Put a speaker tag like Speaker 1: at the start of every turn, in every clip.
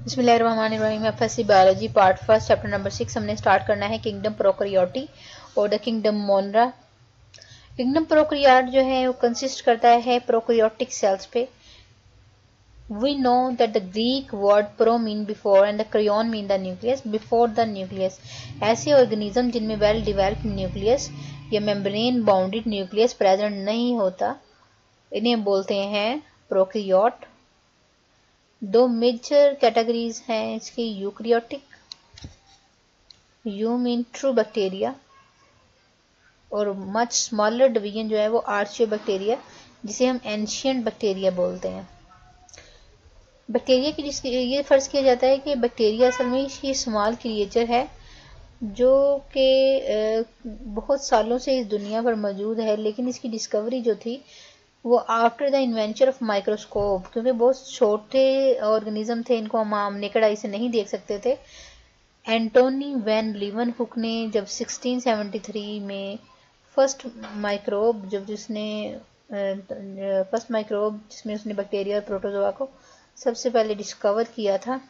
Speaker 1: बिस्मिल्लाहिर्रहमानिर्रहीम। FSC biology part first chapter number 6 हमने start करना है किंगडम प्रोकैरियोटी और the kingdom Monera. Kingdom prokaryote जो है वो कंसिस्ट करता है प्रोकैरियोटिक सेल्स पे। We know that the Greek word pro mean before and the karyon mean the nucleus. Before the nucleus ऐसे ऑर्गेनिज्म जिनमें वेल डिवेल्प्ड न्यूक्लियस या मेम्ब्रेन बाउंडेड न्यूक्लियस प्रेजेंट नहीं होता, इन्हें बोलते हैं प्रोकैरियोट। दो मेजर कैटेगरीज हैं इसकी, eukaryotic, you mean true bacteria, और मच स्मॉलर डिवीजन जो है वो आर्चियोबैक्टीरिया, जिसे हम एंशियंट बैक्टीरिया बोलते हैं। बैक्टीरिया की जिसकी ये फर्ज किया जाता है कि बैक्टीरिया असल में ये स्मॉल क्रिएचर है जो कि बहुत सालों से इस दुनिया पर मौजूद है, लेकिन इसकी डिस्कवरी जो थी वो after the invention of microscope, क्योंकि बहुत छोटे ऑर्गेनिज्म थे, इनको हम नेकेड आई से नहीं देख सकते थे। एंटोनी वैन लीवनहुक ने जब 1673 में फर्स्ट माइक्रोब जिसमें उसने बैक्टीरिया और प्रोटोजोआ को सबसे पहले डिस्कवर किया था,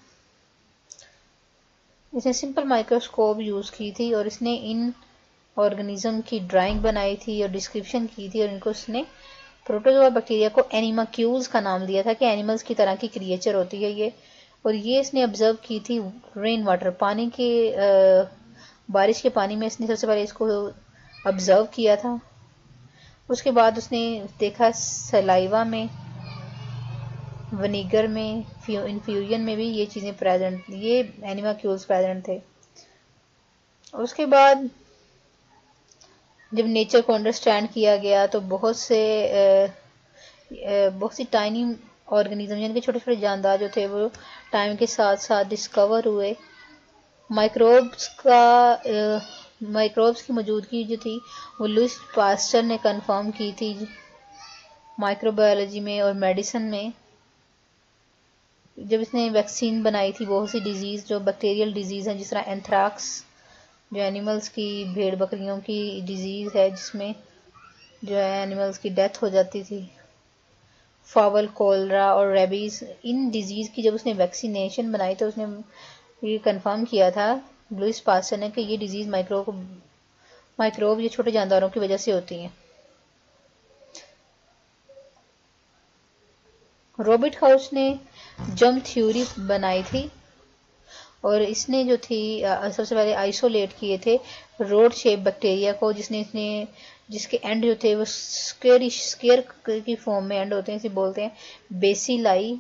Speaker 1: इसने सिंपल माइक्रोस्कोप यूज की थी और इसने इन ऑर्गेनिज्म की ड्राइंग बनाई थी और डिस्क्रिप्शन की थी, और इनको उसने प्रोटोजोआ बैक्टीरिया को एनिमाक्यूल्स का नाम दिया था कि एनिमल्स की तरह की क्रिएचर होती है ये। और ये इसने ऑब्जर्व की थी रेन वाटर, पानी के बारिश के पानी में इसने सबसे पहले इसको ऑब्जर्व किया था। उसके बाद उसने देखा सलाइवा में, विनेगर में, इन्फ्यूजन में भी ये चीज़ें प्रेजेंट, ये एनिमाक्यूल्स प्रेजेंट थे। उसके बाद जब नेचर को अंडरस्टैंड किया गया तो बहुत सी टाइनी ऑर्गेनिज्म यानी कि छोटे छोटे जानदार जो थे वो टाइम के साथ साथ डिस्कवर हुए। माइक्रोब्स की मौजूदगी जो थी वो लुईस पास्चर ने कंफर्म की थी माइक्रोबायोलॉजी में और मेडिसिन में, जब इसने वैक्सीन बनाई थी बहुत सी डिजीज़ जो बैक्टीरियल डिजीज़ हैं, जिस तरह एंथ्राक्स जो एनिमल्स की, भेड़ बकरियों की डिजीज़ है जिसमें जो है एनिमल्स की डेथ हो जाती थी, फावल, कोलरा और रेबीज। इन डिजीज़ की जब उसने वैक्सीनेशन बनाई तो उसने ये कंफर्म किया था लुईस पास्चर ने कि ये डिजीज़ माइक्रोब ये छोटे जानदारों की वजह से होती हैं। रॉबर्ट हाउस ने जर्म थ्योरी बनाई थी और इसने जो थी सबसे पहले आइसोलेट किए थे रोड शेप बैक्टीरिया को, जिसके एंड जो थे वो स्केयर की फॉर्म में एंड होते हैं, इसे बोलते हैं बेसिलाई।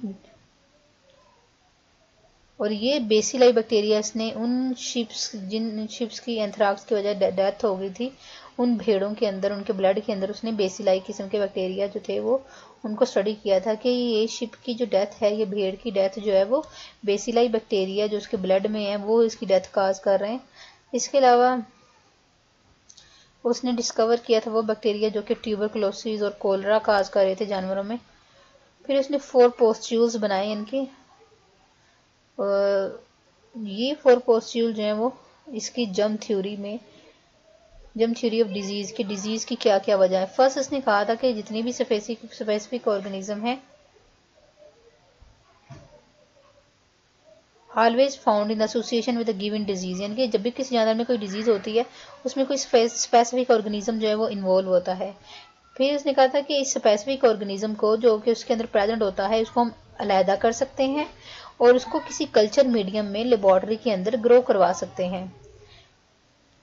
Speaker 1: और ये बेसिलाई बैक्टीरिया इसने जिन शिप्स की एंथ्राक्स की वजह डेथ हो गई थी, उन भेड़ों के अंदर, उनके ब्लड के अंदर उसने बेसिलाई किस्म के बैक्टीरिया जो थे वो उनको स्टडी किया था कि ये शिप की जो डेथ है, ये भेड़ की डेथ जो है वो बेसिलाई बैक्टीरिया जो उसके ब्लड में है वो इसकी डेथ काज कर रहे हैं। इसके अलावा उसने डिस्कवर किया था वो बैक्टीरिया जो कि ट्यूबरकुलोसिस और कोलरा काज कर रहे थे जानवरों में। फिर उसने 4 पोस्ट्यूल्स बनाए इनके, ये 4 पोस्ट्यूल जो है वो इसकी जर्म थ्योरी ऑफ डिजीज की क्या क्या वजह है। फर्स्ट इसने कहा था कि जितनी भी स्पेसिफिक ऑर्गेनिज्म है always found in association with a given disease, यानी कि जब भी किसी जानवर में कोई डिजीज होती है उसमें कोई स्पेसिफिक ऑर्गेनिज्म जो है वो इन्वॉल्व होता है। फिर उसने कहा था कि इस स्पेसिफिक ऑर्गेनिज्म को जो कि उसके अंदर प्रेजेंट होता है उसको हम अलहदा कर सकते हैं और उसको किसी कल्चर मीडियम में लेबोरेटरी के अंदर ग्रो करवा सकते हैं।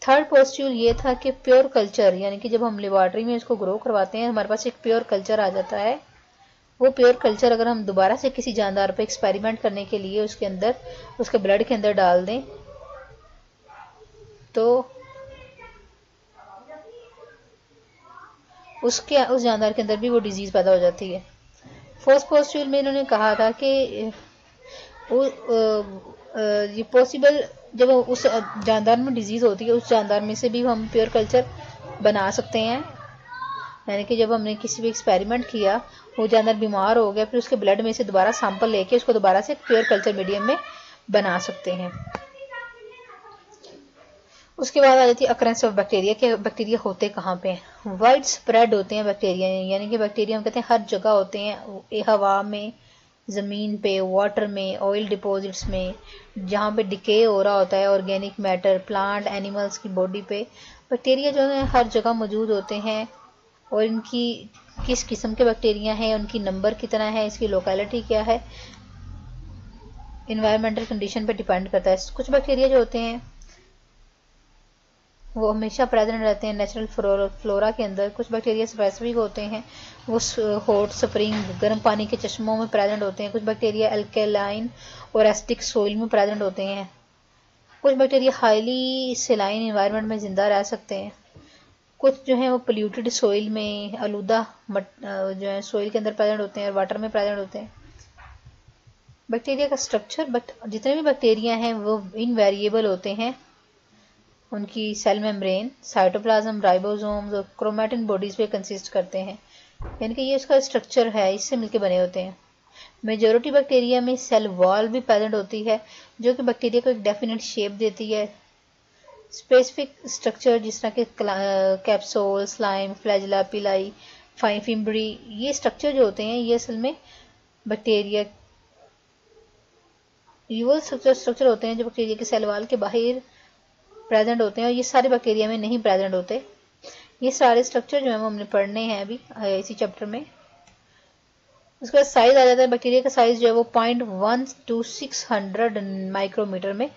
Speaker 1: थर्ड पोस्ट्यूल ये था कि प्योर कल्चर, यानी कि जब हम लेबोरेटरी में इसको ग्रो करवाते हैं हमारे पास एक प्योर कल्चर आ जाता है। वो प्योर कल्चर अगर हम दोबारा से किसी जानदार पे एक्सपेरिमेंट करने के लिए उसके अंदर, उसके ब्लड के अंदर डाल दें तो उस जानदार के अंदर भी वो डिजीज पैदा हो जाती है। फर्स्ट पोस्ट्यूल में इन्होंने कहा था कि ये पॉसिबल जब उस जानदार में डिजीज होती है उस जानदार में से भी हम प्योर कल्चर बना सकते हैं, यानी कि जब हमने किसी भी एक्सपेरिमेंट किया वो जानवर बीमार हो गया फिर उसके ब्लड में से दोबारा सैंपल लेके उसको दोबारा से प्योर कल्चर मीडियम में बना सकते हैं। उसके बाद आ जाती है अकरेंस ऑफ बैक्टीरिया के बैक्टीरिया होते कहाँ पे हैं। वाइड स्प्रेड होते हैं बैक्टीरिया, यानी कि बैक्टीरिया हम कहते हैं हर जगह होते हैं, हवा में, ज़मीन पे, वाटर में, ऑयल डिपॉजिट्स में, जहाँ पे डिके हो रहा होता है ऑर्गेनिक मैटर, प्लांट एनिमल्स की बॉडी पे बैक्टीरिया जो है हर जगह मौजूद होते हैं। और इनकी किस किस्म के बैक्टीरिया हैं, उनकी नंबर कितना है, इसकी लोकेलिटी क्या है, इन्वायरमेंटल कंडीशन पे डिपेंड करता है। कुछ बैक्टीरिया जो होते हैं वो हमेशा प्रेजेंट रहते हैं नेचुरल फ्लोरा के अंदर। कुछ बैक्टीरिया स्पेसिफिक होते हैं, वो हॉट स्प्रिंग गर्म पानी के चश्मों में प्रेजेंट होते हैं। कुछ बैक्टीरिया अल्कलाइन और एसिडिक सोइल में प्रेजेंट होते हैं। कुछ बैक्टीरिया हाईली सेलाइन इन्वायरमेंट में जिंदा रह सकते हैं। कुछ जो है वो पोल्यूटेड सोइल में, आलूदा जो है सोइल के अंदर प्रेजेंट होते हैं और वाटर में प्रेजेंट होते हैं। बैक्टीरिया का स्ट्रक्चर, जितने भी बैक्टीरिया हैं वो इनवेरिएबल होते हैं। उनकी सेल मेम्ब्रेन, साइटोप्लाज्म, राइबोसोम्स और क्रोमैटिन बॉडीज पे कंसिस्ट करते हैं, यानी कि ये उसका स्ट्रक्चर है, इससे मिलके बने होते हैं। मेजॉरिटी बैक्टीरिया में सेल वॉल भी प्रेजेंट होती है जो कि बैक्टीरिया को एक डेफिनेट शेप देती है। स्पेसिफिक स्ट्रक्चर जिस तरह के कैप्सूल, स्लाइम, फ्लैजिला, पिलाई, फिम्बरी, ये स्ट्रक्चर जो होते हैं ये असल में बैक्टीरिया यूवल स्ट्रक्चर होते हैं जो बैक्टीरिया के सेल वॉल के बाहर प्रेजेंट होते हैं और ये सारे बैक्टीरिया में नहीं प्रेजेंट होते। ये सारे स्ट्रक्चर जो है वो हमने पढ़ने हैं अभी इसी चैप्टर में। उसके बाद साइज आ जाता है। बैक्टीरिया का साइज जो है वो 0.1 to 600 माइक्रोमीटर में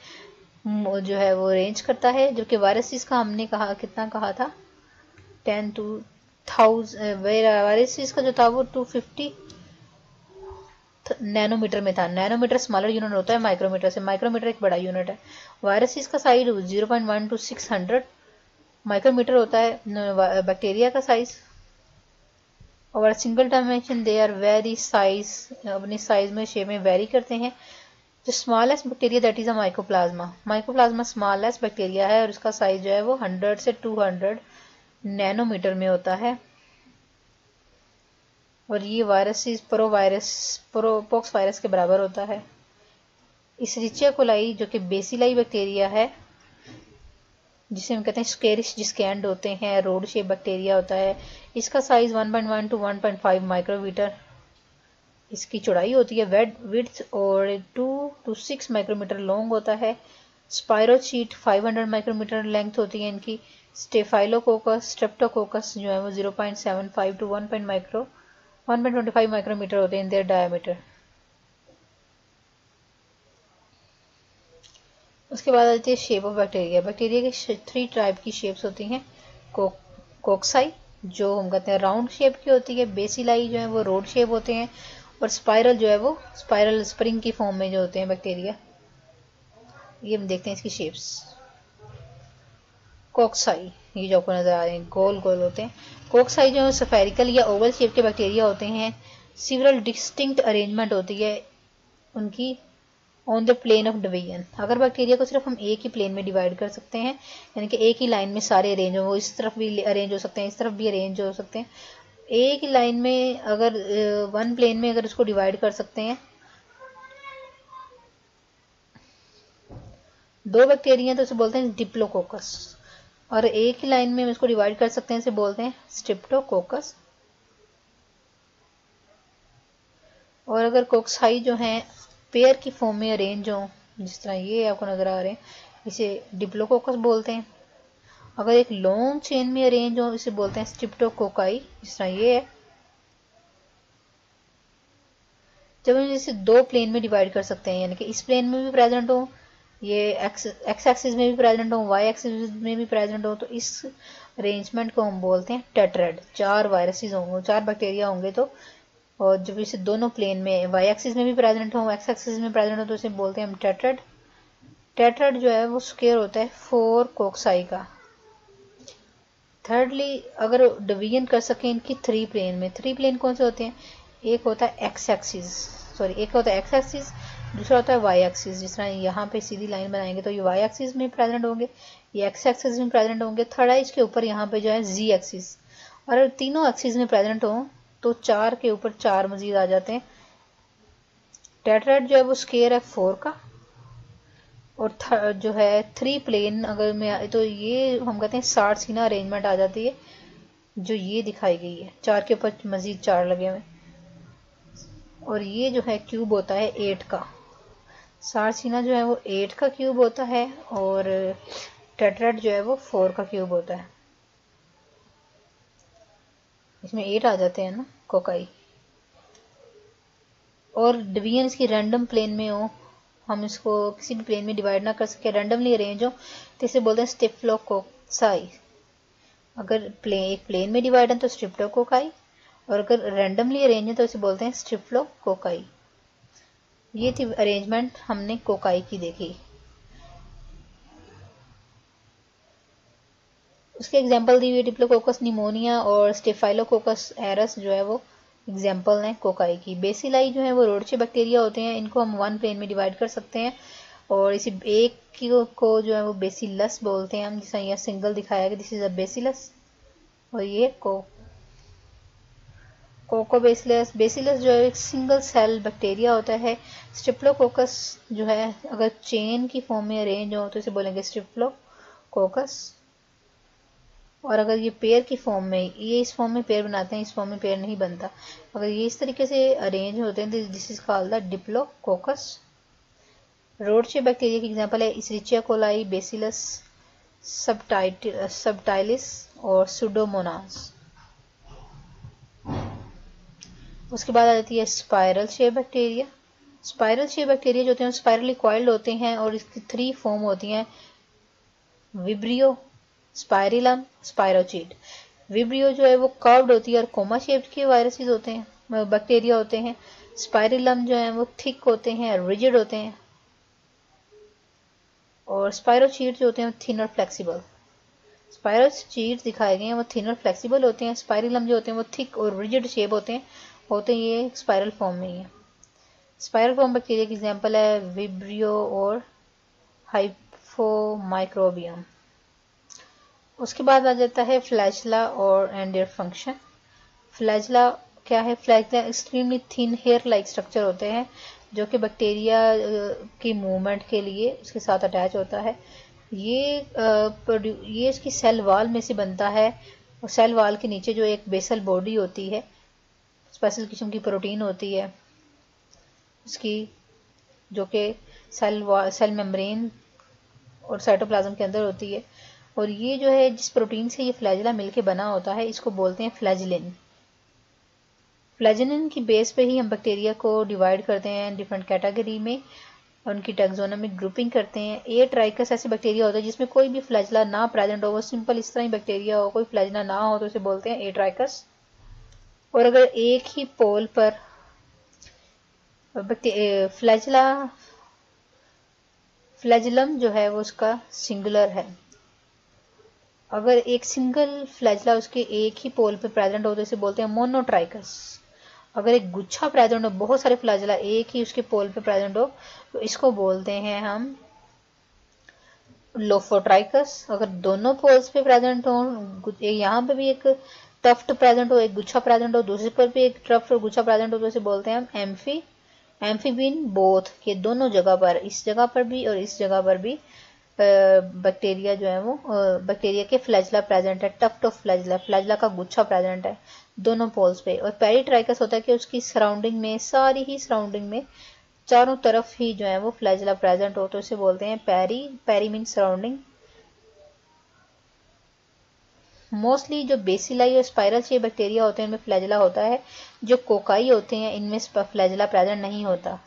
Speaker 1: जो है वो रेंज करता है, जबकि वायरसेस का हमने कहा कितना कहा था 10 to 1000। वायरसेस का जो था वो 250 नैनोमीटर में था। नैनोमीटर स्मॉलर यूनिट होता है माइक्रोमीटर से, माइक्रोमीटर एक बड़ा यूनिट है। वायरसेस का साइज 0.1 to 600 माइक्रोमीटर होता है बैक्टीरिया का साइज। और single dimension they are vary size, अपनी साइज में शेप में वेरी करते हैं। जो smallest bacteria that is a mycoplasma. Mycoplasma smallest bacteria है और उसका साइज जो है वो 100 से 200 नैनोमीटर में होता है। और ये वायरस पोक्स वायरस के बराबर होता है। इशरिचिया कोलाई जो कि बेसिलाई बैक्टीरिया है, जिसे हम कहते हैं स्केरिश जिसके एंड होते हैं, रोड शेप बैक्टीरिया होता है। इसका साइज 1.1 to 1.5 माइक्रोमीटर इसकी चौड़ाई होती है। विड्थ और 2 to 6 माइक्रोमीटर लॉन्ग होता है। स्पायरोचीट 500 माइक्रोमीटर लेंथ होती है इनकी। स्टेफाइलोकोकस, स्ट्रेप्टोकोकस जो है वो 0.75 to 1.25 माइक्रोमीटर होते हैं इन देयर डायमीटर। उसके बाद आती है शेप ऑफ बैक्टीरिया। बैक्टीरिया की 3 टाइप की शेप्स होती हैं। कोक्साई जो हम कहते हैं राउंड शेप की होती है। बेसिलाई जो है वो रोड शेप होते हैं। और स्पाइरल जो है वो स्पाइरल स्प्रिंग की फॉर्म में जो होते हैं बैक्टीरिया। ये हम देखते हैं इसकी शेप्स। कोक्साई ये जो आपको नजर आ रहे हैं गोल गोल होते हैं। कोक्साई जो है स्फेरिकल या ओवल शेप के बैक्टीरिया होते हैं। सिवरल डिस्टिंक्ट अरेंजमेंट होती है उनकी on the plane of division. अगर बैक्टीरिया को सिर्फ हम एक ही प्लेन में डिवाइड कर सकते हैं, यानी कि एक ही लाइन में सारे अरेंज हो, वो इस तरफ भी अरेंज हो सकते हैं, इस तरफ भी अरेंज हो सकते हैं। एक ही लाइन में अगर वन प्लेन में अगर उसको डिवाइड कर सकते हैं, दो बैक्टीरिया तो उसे बोलते हैं डिप्लोकोकस। और एक ही लाइन में इसको डिवाइड कर सकते हैं, इसे बोलते हैं स्ट्रेप्टोकोकस। और अगर कोक्साई जो है पेयर की फॉर्म में अरेंज हो, जिस तरह ये आपको नजर आ रहे हैं, इसे डिप्लोकोकस बोलते हैं। अगर एक लॉन्ग चेन में अरेंज हो, इसे बोलते हैं स्ट्रेप्टोकोकाई, जिस तरह ये है। जब हम इसे दो प्लेन में डिवाइड कर सकते हैं, यानी कि इस प्लेन में भी प्रेजेंट हो, ये एक्स एक्सिस में भी प्रेजेंट हो, वाई एक्सिस में भी प्रेजेंट हो, तो इस अरेंजमेंट को हम बोलते हैं टेट्राड। 4 वायरसेस होंगे, 4 बैक्टीरिया होंगे तो, और जब इसे दोनों प्लेन में वाई एक्सिस में भी प्रेजेंट हो, एक्स एक्सिस में प्रेजेंट हो, तो इसे बोलते हैं हम टेट्राड। टेट्राड जो है वो स्क्वायर होता है 4 कोक्साई का। थर्डली अगर डिवीजन कर सकें इनकी 3 प्लेन में। 3 प्लेन कौन से होते हैं? एक होता है एक्स एक्सिस, एक होता है एक्स एक्सिस, दूसरा होता है वाई एक्सिस। जिस तरह यहाँ पे सीधी लाइन बनाएंगे तो ये वाई एक्सिस में प्रेजेंट होंगे, ये एक्स एक्सिस में प्रेजेंट होंगे। थर्ड है इसके ऊपर यहाँ पे जो है जी एक्सिस। और अगर तीनों एक्सिस में प्रेजेंट हो तो 4 के ऊपर 4 मजीद आ जाते हैं। टेट्राड जो है वो स्क्वायर है 4 का। और जो है 3 प्लेन अगर में तो ये हम कहते हैं 60 सीना अरेंजमेंट आ जाती है, जो ये दिखाई गई है। 4 के ऊपर मजीद 4 लगे हुए। और ये जो है क्यूब होता है 8 का। सारसीना जो है वो 8 का क्यूब होता है और टेट्राड जो है वो 4 का क्यूब होता है। इसमें 8 आ जाते हैं ना कोकाई। और डिवीजन इसकी रैंडम प्लेन में हो, हम इसको किसी भी प्लेन में डिवाइड ना कर सके, रैंडमली अरेंज हो, तो इसे बोलते हैं स्टेफ्लोकोकाई। अगर एक प्लेन में डिवाइड है तो स्ट्रिप्टोकोकाई, और अगर रैंडमली अरेंज है तो इसे बोलते हैं स्ट्रिप्लोकोकाई। ये थी अरेंजमेंट हमने कोकाई की देखी। उसके एग्जाम्पल दी हुई डिप्लोकोकस निमोनिया और स्टेफाइलोकोकस एरस जो है वो एग्जाम्पल हैं कोकाई की। बेसिलाई जो है वो रोडचे बैक्टीरिया होते हैं, इनको हम वन प्लेन में डिवाइड कर सकते हैं और इसी एक को जो है वो बेसिलस बोलते हैं हम, जिसका यहाँ सिंगल दिखाया गया, दिस इज अ बेसिलस। और ये कोको बेसिलस जो है एक सिंगल सेल बैक्टीरिया होता है। स्ट्रिप्लोकोकस जो है अगर चेन की फॉर्म में अरेंज हो तो इसे बोलेंगे स्ट्रिप्लोकोकस। और अगर ये पेयर की फॉर्म में, ये इस फॉर्म में पेयर बनाते हैं, इस फॉर्म में पेयर नहीं बनता, अगर ये इस तरीके से अरेंज होते हैं तो this is called the diplococcus. रोडचे बैक्टीरिया की एग्जांपल है इस्रिचिया कोलाई, बेसिलस सबटाइलिस और सुडोमोनास। उसके बाद आ जाती है spiral shape bacteria. Spiral shape bacteria जो होते हैं स्पाइरली कॉइल्ड होते हैं और इसकी 3 फॉर्म होती हैं, विब्रियो, स्पाइरिलम, स्पाइरोचीट। विब्रियो जो है वो कर्व्ड होती है और कोमा शेप्ड के वायरसेस होते हैं, बैक्टीरिया होते हैं। स्पाइरिलम जो है वो थिक होते हैं, रिजिड होते हैं, और स्पाइरोचीट जो होते हैं थिन और फ्लेक्सिबल। स्पाइरोचीट दिखाए गए हैं वो थिन और फ्लेक्सिबल होते हैं। स्पाइरिलम जो होते हैं वो थिक और रिजिड शेप होते हैं ये स्पाइरल फॉर्म में ही है। स्पाइरल फॉर्म बैक्टीरिया की एग्जांपल है विब्रियो और हाइपोमाइक्रोबियम। उसके बाद आ जाता है फ्लैजला और एंड देयर फंक्शन। फ्लैजला क्या है? Flagella extremely thin hair like structure होते हैं जो कि बैक्टीरिया की मूवमेंट के लिए उसके साथ अटैच होता है। ये इसकी सेल वॉल में से बनता है और सेल वॉल के नीचे जो एक बेसल बॉडी होती है, स्पेशल किस्म की प्रोटीन होती है इसकी, जो कि सेल मेम्ब्रेन और साइटोप्लाज्म के अंदर होती है। और ये जो है जिस प्रोटीन से ये फ्लैजिला मिलके बना होता है इसको बोलते हैं फ्लैजिलिन। फ्लैजिलिन की बेस पे ही हम बैक्टीरिया को डिवाइड करते हैं डिफरेंट कैटेगरी में, उनकी टैक्सोनॉमिक ग्रुपिंग करते हैं। ए ट्राइकस ऐसे बैक्टीरिया होता है जिसमें कोई भी फ्लैजिला ना प्रेजेंट हो, वो सिंपल इस तरह ही बैक्टीरिया हो, कोई फ्लैजिला ना हो तो उसे बोलते हैं ए ट्राइकस। और अगर एक ही पोल पर फ्लैजिलम जो है वो उसका सिंगुलर है, अगर एक सिंगल फ्लैजिला उसके एक ही पोल पे प्रेजेंट हो तो इसे बोलते हैं मोनोट्राइकस। अगर एक गुच्छा प्रेजेंट हो, बहुत सारे फ्लैजिला एक ही उसके पोल पे प्रेजेंट हो तो इसको बोलते हैं हम लोफोट्राइकस। अगर दोनों पोल्स पे प्रेजेंट हो, यहाँ पे भी एक टफ्ट प्रेजेंट हो, एक गुच्छा प्रेजेंट हो, दूसरे पर भी एक टफ्ट और गुच्छा प्रेजेंट हो तो इसे बोलते हैं हम एम्फीबिन बोथ, के दोनों जगह पर, इस जगह पर भी और इस जगह पर भी बैक्टीरिया जो है वो बैक्टीरिया के फ्लैजिला प्रेजेंट है, टफ्ट ऑफ फ्लैजिला का गुच्छा प्रेजेंट है दोनों पोल्स पे। और पेरीट्राइकस होता है कि उसकी सराउंडिंग में, सारी ही सराउंडिंग में चारों तरफ ही जो है वो फ्लैजिला प्रेजेंट हो तो इसे बोलते हैं पेरी मीन सराउंडिंग। मोस्टली जो बेसिलाई और स्पाइरल शेप बैक्टीरिया होते हैं इनमें फ्लैजिला होता है, जो कोकाई होते हैं इनमें फ्लैजिला प्रेजेंट नहीं होता।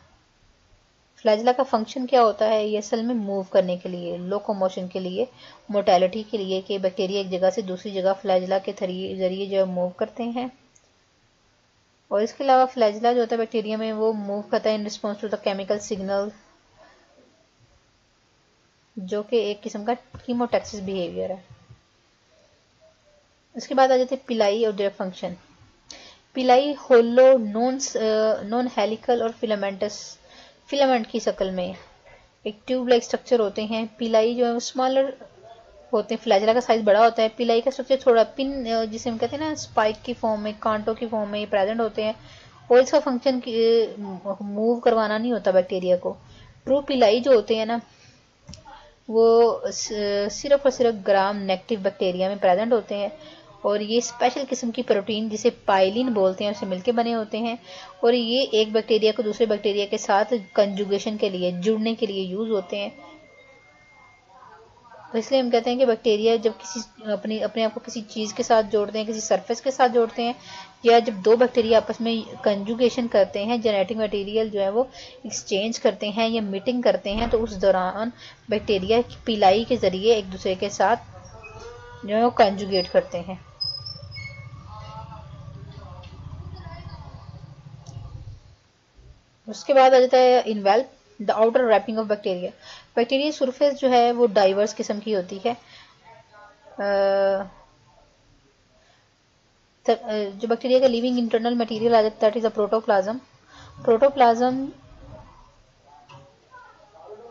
Speaker 1: फ्लैजिला का फंक्शन क्या होता है? ये असल में मूव करने के लिए, लोकोमोशन के लिए, मोटेलिटी के लिए, कि बैक्टीरिया एक जगह से दूसरी जगह फ्लैजिला के जरिए जो मूव करते हैं। और इसके अलावा फ्लैजिला जो होता है बैक्टीरिया में वो मूव करता है in response to the chemical signal, जो कि एक किस्म का कीमोटैक्सिस बिहेवियर है। उसके बाद आ जाते हैं पिलाई और देयर फंक्शन। पिलाई होलो नॉन हेलिकल और फिलामेंट की शक्ल में एक ट्यूब लाइक स्ट्रक्चर होते हैं। पिलाई जो है स्मॉलर होते हैं, फ्लैजिला का साइज बड़ा होता है, पिलाई का स्ट्रक्चर थोड़ा पिन, जिसे हम कहते हैं ना स्पाइक की फॉर्म में, कांटों की फॉर्म में ये प्रेजेंट होते हैं। और इसका फंक्शन मूव करवाना नहीं होता बैक्टीरिया को। ट्रू पिलाई जो होते हैं ना वो सिर्फ और सिर्फ ग्राम नेगेटिव बैक्टीरिया में प्रेजेंट होते हैं और ये स्पेशल किस्म की प्रोटीन जिसे पाइलिन बोलते हैं उससे मिलके बने होते हैं। और ये एक बैक्टीरिया को दूसरे बैक्टीरिया के साथ कंजुगेशन के लिए, जुड़ने के लिए यूज़ होते हैं। तो इसलिए हम कहते हैं कि बैक्टीरिया जब किसी अपने आप को किसी चीज़ के साथ जोड़ते हैं, किसी सरफेस के साथ जोड़ते हैं, या जब दो बैक्टीरिया आपस में कंजुगेशन करते हैं, जेनेटिक मटेरियल जो है वो एक्सचेंज करते हैं या मीटिंग करते हैं, तो उस दौरान बैक्टीरिया पिलाई के ज़रिए एक दूसरे के साथ जो है वो कंजुगेट करते हैं। उसके बाद आ जाता है envelope, the outer wrapping of bacteria. Bacteria surface जो है वो डाइवर्स किस्म की होती है। जो बैक्टीरिया का लिविंग इंटरनल मटेरियल आ जाता है, that is a protoplasm. Protoplasm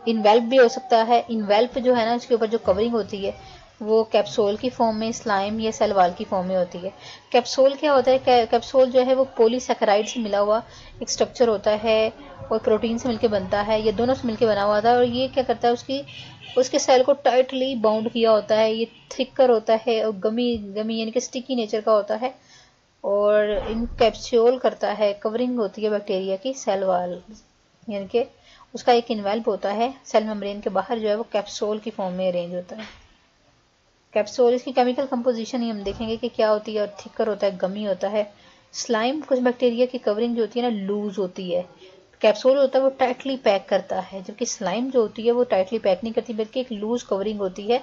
Speaker 1: envelope भी हो सकता है। इनवेल्प जो है ना, उसके ऊपर जो कवरिंग होती है वो कैप्सूल की फॉर्म में, स्लाइम या सेल वॉल की फॉर्म में होती है। कैप्सूल क्या होता है? कैप्सूल जो है वो पॉलीसैकेराइड से मिला हुआ एक स्ट्रक्चर होता है और प्रोटीन से मिलकर बनता है। ये दोनों से मिलकर बना हुआ था और ये क्या करता है, उसके सेल को टाइटली बाउंड किया होता है। ये थिकर होता है और गमी गमी यानी कि स्टिकी नेचर का होता है और इन कैप्सूल करता है, कवरिंग होती है बैक्टीरिया की सेल वॉल, यानी कि उसका एक इन्वेल्प होता है। सेल मेम्ब्रेन के बाहर जो है वो कैप्सूल की फॉर्म में अरेंज होता है। कैप्सूल, इसकी केमिकल कंपोजिशन ही हम देखेंगे कि क्या होती है। और थिकर होता है, गमी होता है। स्लाइम, कुछ बैक्टीरिया की कवरिंग जो होती है ना लूज होती है। कैप्सूल होता है वो टाइटली पैक करता है, जबकि स्लाइम जो होती है वो टाइटली पैक नहीं करती बल्कि एक लूज कवरिंग होती है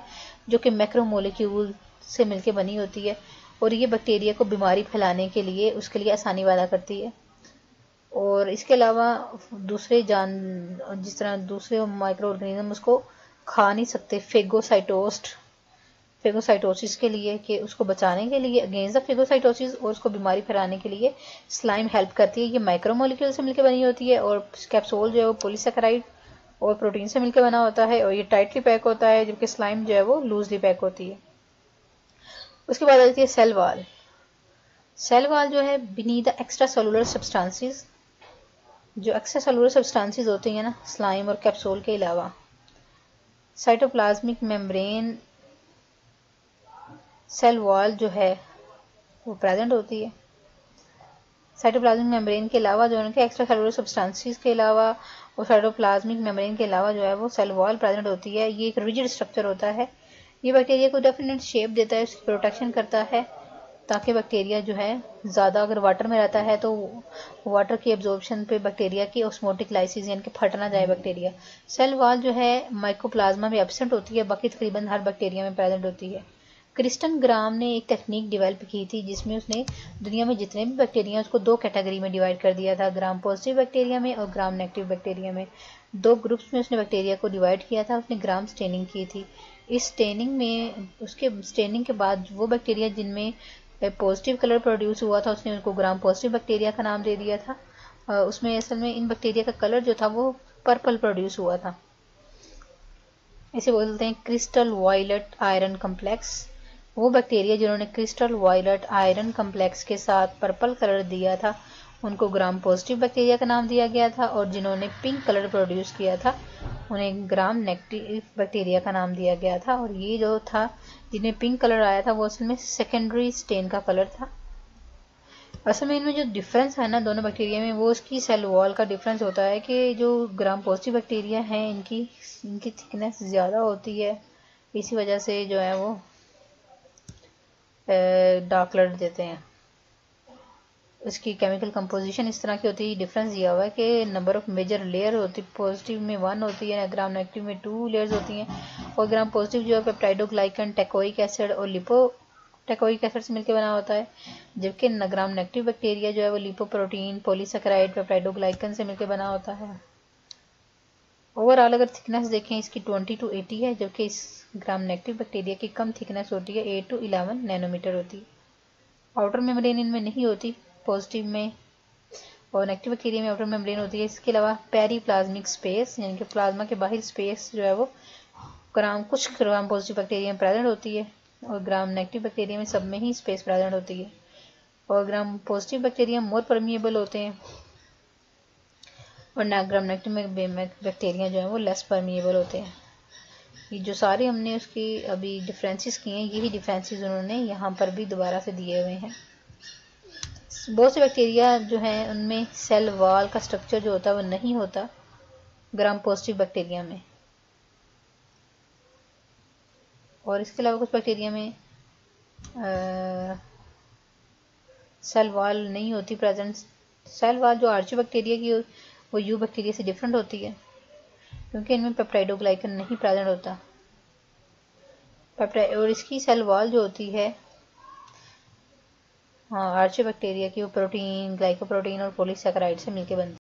Speaker 1: जो कि मैक्रोमोलिक्यूल से मिलकर बनी होती है। और ये बैक्टीरिया को बीमारी फैलाने के लिए, उसके लिए आसानी पैदा करती है। और इसके अलावा दूसरे जिस तरह दूसरे माइक्रो ऑर्गेनिज्म उसको खा नहीं सकते। फेगोसाइटोसिस के लिए, कि उसको बचाने के लिए अगेंस्ट द फेगोसाइटोसिस और उसको बीमारी फैलाने के लिए स्लाइम हेल्प करती है। ये माइक्रोमोलिक्यूल से मिलकर बनी होती है और कैप्सूल जो है वो पॉलीसैकेराइड और प्रोटीन से मिलकर बना होता है और ये टाइटली पैक होता है, जबकि स्लाइम जो है वो लूजली पैक होती है। उसके बाद आ जाती है सेल वॉल। सेल वॉल जो है beneath the extra cellular substances, जो एक्स्ट्रा सेलुलर सब्सटेंसेस होती हैं ना स्लाइम और कैप्सूल के अलावा, साइटोप्लाज्मिक मेम्ब्रेन सेल वॉल जो है वो प्रेजेंट होती है। साइटोप्लाज्मिक मेम्ब्रेन के अलावा जो उनके एक्स्ट्रा सेलुलर सब्सटेंसेस के अलावा और साइटोप्लाज्मिक मेम्ब्रेन के अलावा जो है वो सेल वॉल प्रेजेंट होती है। ये एक रिजिड स्ट्रक्चर होता है। ये बैक्टीरिया को डेफिनेट शेप देता है, उसकी प्रोटेक्शन करता है, ताकि बैक्टीरिया जो है ज़्यादा अगर वाटर में रहता है तो वाटर की एब्जॉर्प्शन पे बैक्टीरिया की ऑस्मोटिक लाइसिस यानी कि फट ना जाए बैक्टीरिया। सेल वॉल जो है माइकोप्लाज्मा में एब्सेंट होती है, बाकी तकरीबन हर बैक्टीरिया में प्रेजेंट होती है। क्रिस्टन ग्राम ने एक टेक्निक डेवलप की थी जिसमें उसने दुनिया में जितने भी बैक्टीरिया उसको दो कैटेगरी में डिवाइड कर दिया था, ग्राम पॉजिटिव बैक्टीरिया में और ग्राम नेगेटिव बैक्टीरिया में। दो ग्रुप्स में उसने बैक्टीरिया को डिवाइड किया था। उसने ग्राम स्टेनिंग की थी। इस स्टेनिंग में, उसके स्टेनिंग के बाद वो बैक्टीरिया जिनमें पॉजिटिव कलर प्रोड्यूस हुआ था उसने उनको ग्राम पॉजिटिव बैक्टीरिया का नाम दे दिया था। उसमें असल में इन बैक्टीरिया का कलर जो था वो पर्पल प्रोड्यूस हुआ था। इसे बोलते हैं क्रिस्टल वायलेट आयरन कम्प्लेक्स। वो बैक्टीरिया जिन्होंने क्रिस्टल वायलेट आयरन कम्प्लेक्स के साथ पर्पल कलर दिया था उनको ग्राम पॉजिटिव बैक्टीरिया का नाम दिया गया था, और जिन्होंने पिंक कलर प्रोड्यूस किया था उन्हें ग्राम नेगेटिव बैक्टीरिया का नाम दिया गया था। और ये जो था जिन्हें पिंक कलर आया था वो असल में सेकेंडरी स्टेन का कलर था। असल में इनमें जो डिफरेंस है ना दोनों बैक्टीरिया में, वो उसकी सेल वॉल का डिफरेंस होता है कि जो ग्राम पॉजिटिव बैक्टीरिया हैं इनकी थिकनेस ज़्यादा होती है, इसी वजह से जो है वो डार्क कलर देते हैं। इसकी केमिकल कंपोजिशन इस तरह की होती है। डिफरेंस दिया हुआ है कि नंबर ऑफ मेजर लेयर होती, पॉजिटिव में 1 होती है, ग्राम नेगेटिव में 2 लेयर्स होती हैं। और ग्राम पॉजिटिव जो है पेप्टाइडोग्लाइकन, टेकोइक एसिड और लिपोटेकोइक एसिड से मिलकर बना होता है, जबकि ग्राम नेगेटिव बैक्टीरिया जो है वो लिपोप्रोटीन, पॉलीसैकेराइड, पेप्टाइडोग्लाइकन से मिलकर बना होता है। ओवरऑल अगर थिकनेस देखें इसकी 20 to 80 है, जबकि इस ग्राम नेगेटिव बैक्टीरिया की कम थिकनेस होती है, 8 to 11 नैनोमीटर होती है। आउटर मेम्ब्रेन इनमें नहीं होती पॉजिटिव में, और नेगेटिव बैक्टीरिया में आउटर मेम्ब्रेन होती है। इसके अलावा पेरीप्लाज्मिक स्पेस यानी कि प्लाज्मा के बाहर स्पेस जो है वो कुछ ग्राम पॉजिटिव बैक्टीरिया में प्रेजेंट होती है और ग्राम नेगेटिव बैक्टीरिया में सब में ही स्पेस प्रेजेंट होती है। और ग्राम पॉजिटिव बैक्टीरिया मोर परमिएबल होते हैं और ग्राम नेगेटिव बैक्टीरिया जो है वो लेस परमिएबल होते हैं। ये जो सारे हमने उसकी अभी डिफरेंसेस किए हैं, यही डिफरेंसेस उन्होंने यहाँ पर भी दोबारा से दिए हुए हैं। बहुत से बैक्टीरिया जो हैं उनमें सेल वॉल का स्ट्रक्चर जो होता है वो नहीं होता ग्राम पॉजिटिव बैक्टीरिया में, और इसके अलावा कुछ बैक्टीरिया में सेल वॉल नहीं होती प्रेजेंट। सेल वॉल जो आर्चियो बैक्टीरिया की वो यू बैक्टीरिया से डिफरेंट होती है क्योंकि इनमें पेप्टाइडोग्लाइकन नहीं प्रेजेंट होता। और इसकी सेल वॉल जो होती है हाँ आर्चियो बैक्टीरिया की, वो प्रोटीन, ग्लाइकोप्रोटीन और पॉलीसैकेराइड से मिलकर बनती है।